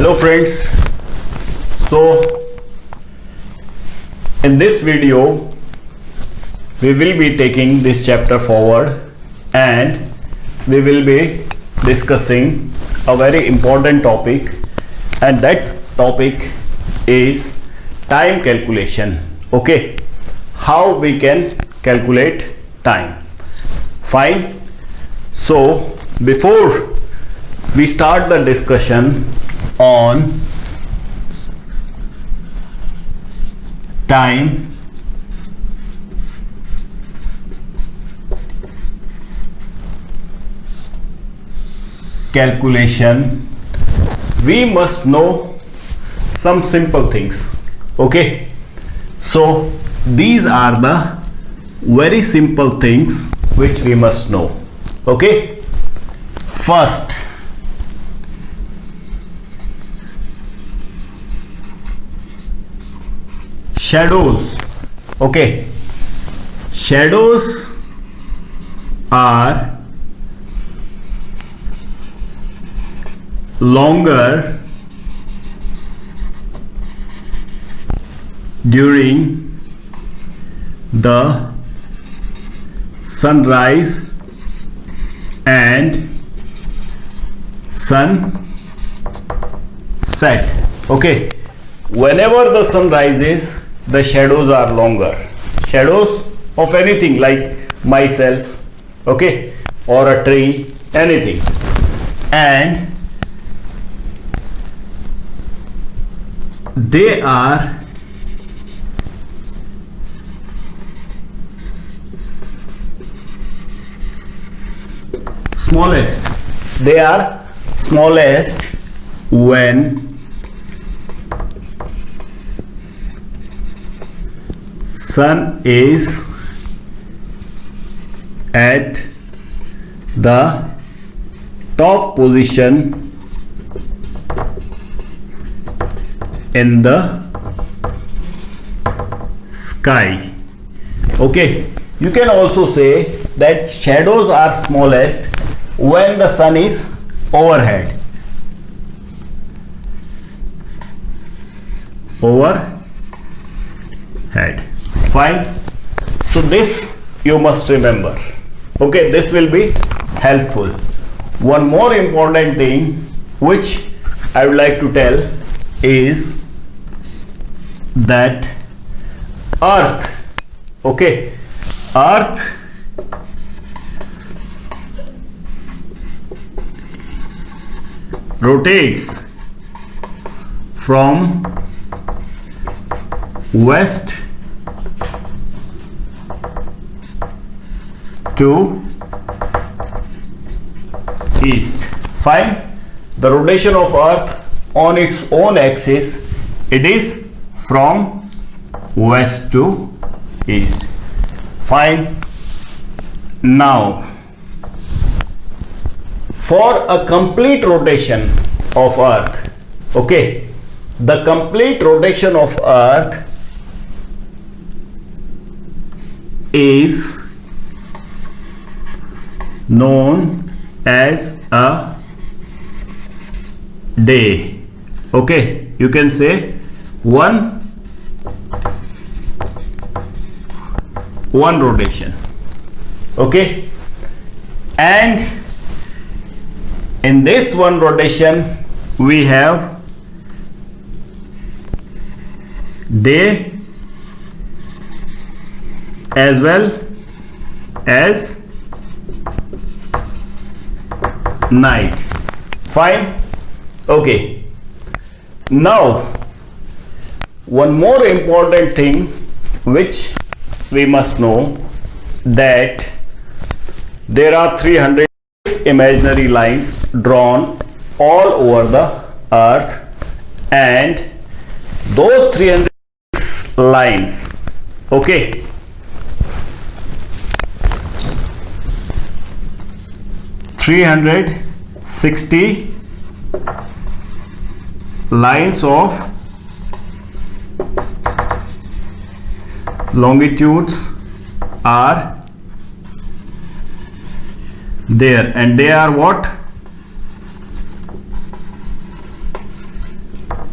Hello friends, so in this video we will be taking this chapter forward and we will be discussing a very important topic, and that topic is time calculation. Okay, how we can calculate time. Fine. So before we start the discussion on time calculation, we must know some simple things. Okay, so these are the very simple things which we must know. Okay, first, shadows. Okay, shadows are longer during the sunrise and sunset. Okay, whenever the sun rises, the shadows are longer. Shadows of anything like myself, okay, or a tree, anything. And they are smallest. They are smallest when sun is at the top position in the sky. Okay, you can also say that shadows are smallest when the sun is overhead. Fine. So this you must remember. Okay, this will be helpful. One more important thing which I would like to tell is that Earth, okay, Earth rotates from west to east. Fine. The rotation of Earth on its own axis, it is from west to east. Fine. Now, for a complete rotation of Earth, okay, the complete rotation of Earth is known as a day. Okay, you can say one rotation. Okay, and in this one rotation we have day as well as night. Fine. Okay, now one more important thing which we must know, that there are 306 imaginary lines drawn all over the Earth, and those 306 lines, okay, (360) lines of longitudes are there, and they are what?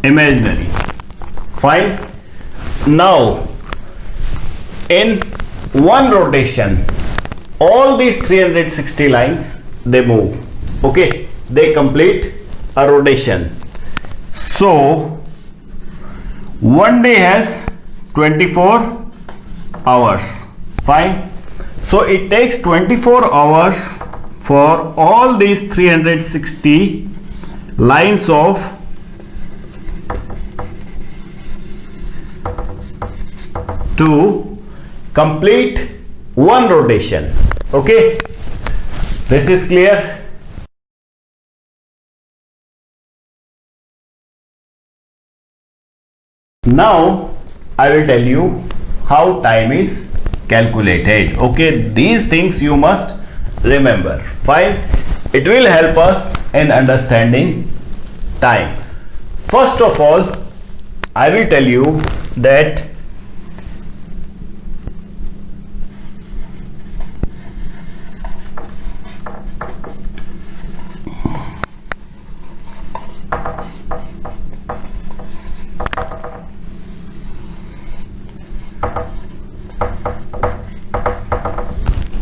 imaginary. Fine. Now in one rotation, all these 360 lines, they move. Okay, they complete a rotation. So one day has 24 hours. Fine. So it takes 24 hours for all these 360 lines of to complete one rotation. Okay, this is clear. Now I will tell you how time is calculated. Okay, these things you must remember. Fine, it will help us in understanding time. First of all, I will tell you that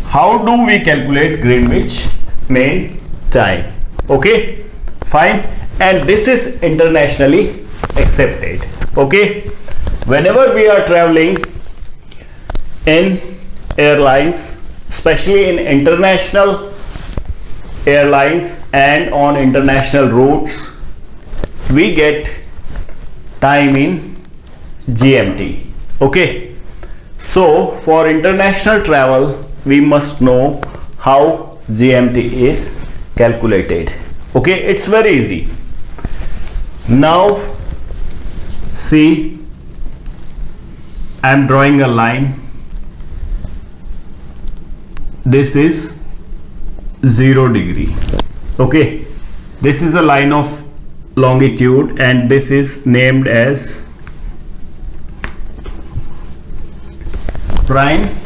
how do we calculate Greenwich Mean Time? Okay, fine, and this is internationally accepted. Okay, whenever we are traveling in airlines, especially in international airlines and on international routes, we get time in GMT. Okay, so for international travel we must know how GMT is calculated. Okay, it's very easy. Now see, I am drawing a line. This is 0 degree. Okay, this is a line of longitude and this is named as prime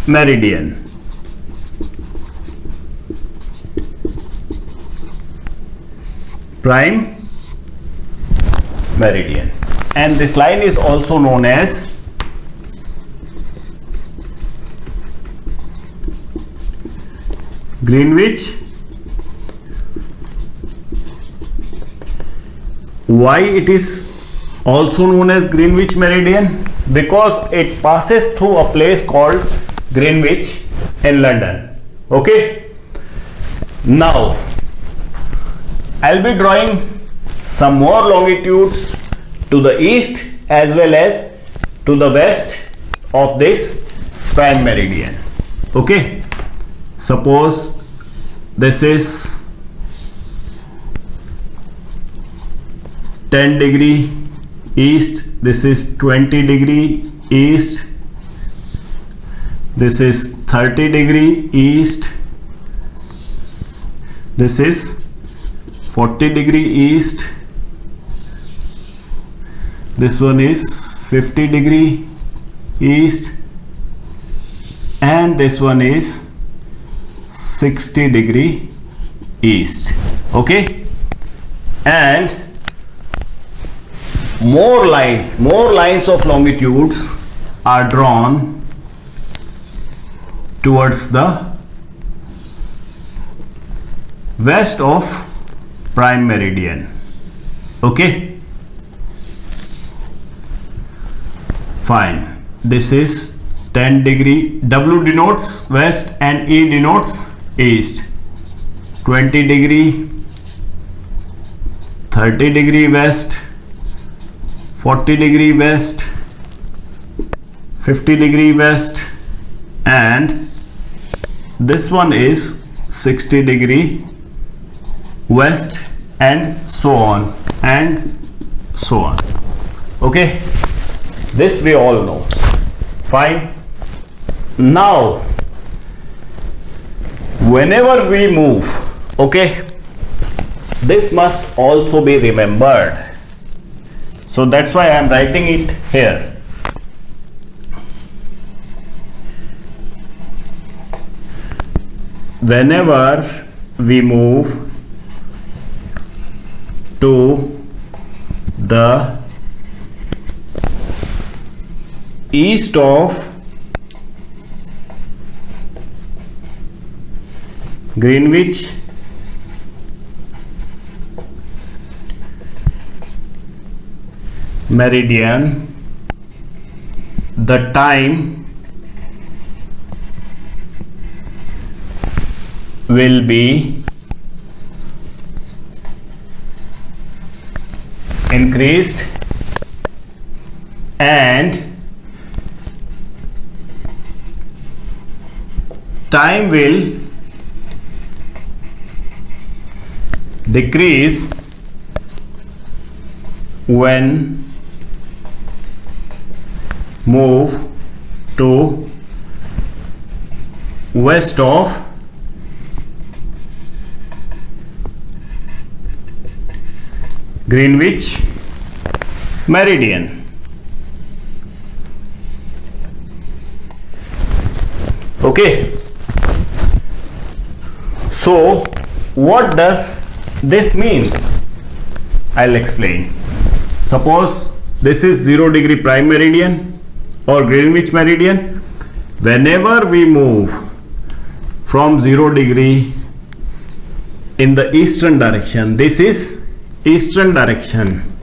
meridian. Prime meridian, and this line is also known as Greenwich. Why it is also known as Greenwich meridian? Because it passes through a place called Greenwich in London. Okay, now I'll be drawing some more longitudes to the east as well as to the west of this prime meridian. Okay, suppose this is 10 degree east, this is 20 degree east, this is 30 degree east, this is 40 degree east, this one is 50 degree east, and this one is 60 degree east. Okay, and more lines of longitudes are drawn towards the west of prime meridian. Okay, fine, this is 10 degree, W denotes west and E denotes east, 20 degree, 30 degree west, 40 degree west, 50 degree west, and this one is 60 degree west, and so on and so on. Okay, this we all know. Fine, now whenever we move, okay, this must also be remembered, so that's why I am writing it here. Whenever we move to the east of Greenwich meridian, the time will be increased and time will decrease when move to west of Greenwich meridian. Okay, so what does this means? I'll explain. Suppose this is 0 degree prime meridian or Greenwich meridian. Whenever we move from 0 degree in the eastern direction, this is eastern direction,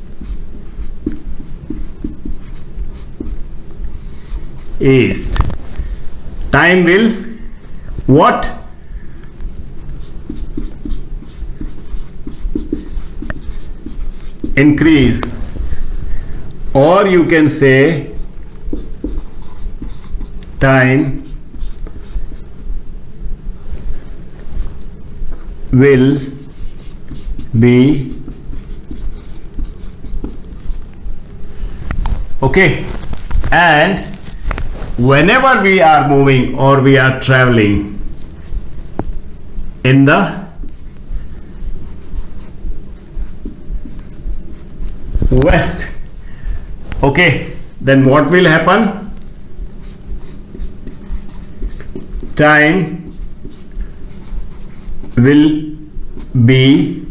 east, time will what? Increase, or you can say time will be okay. And whenever we are moving or we are traveling in the west, okay, then what will happen? Time will be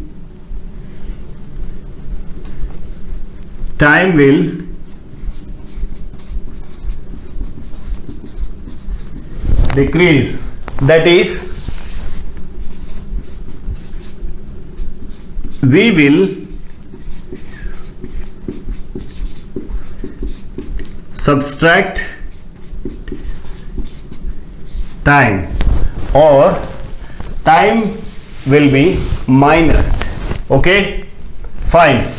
decrease, that is we will subtract time, or time will be minus. Okay, fine.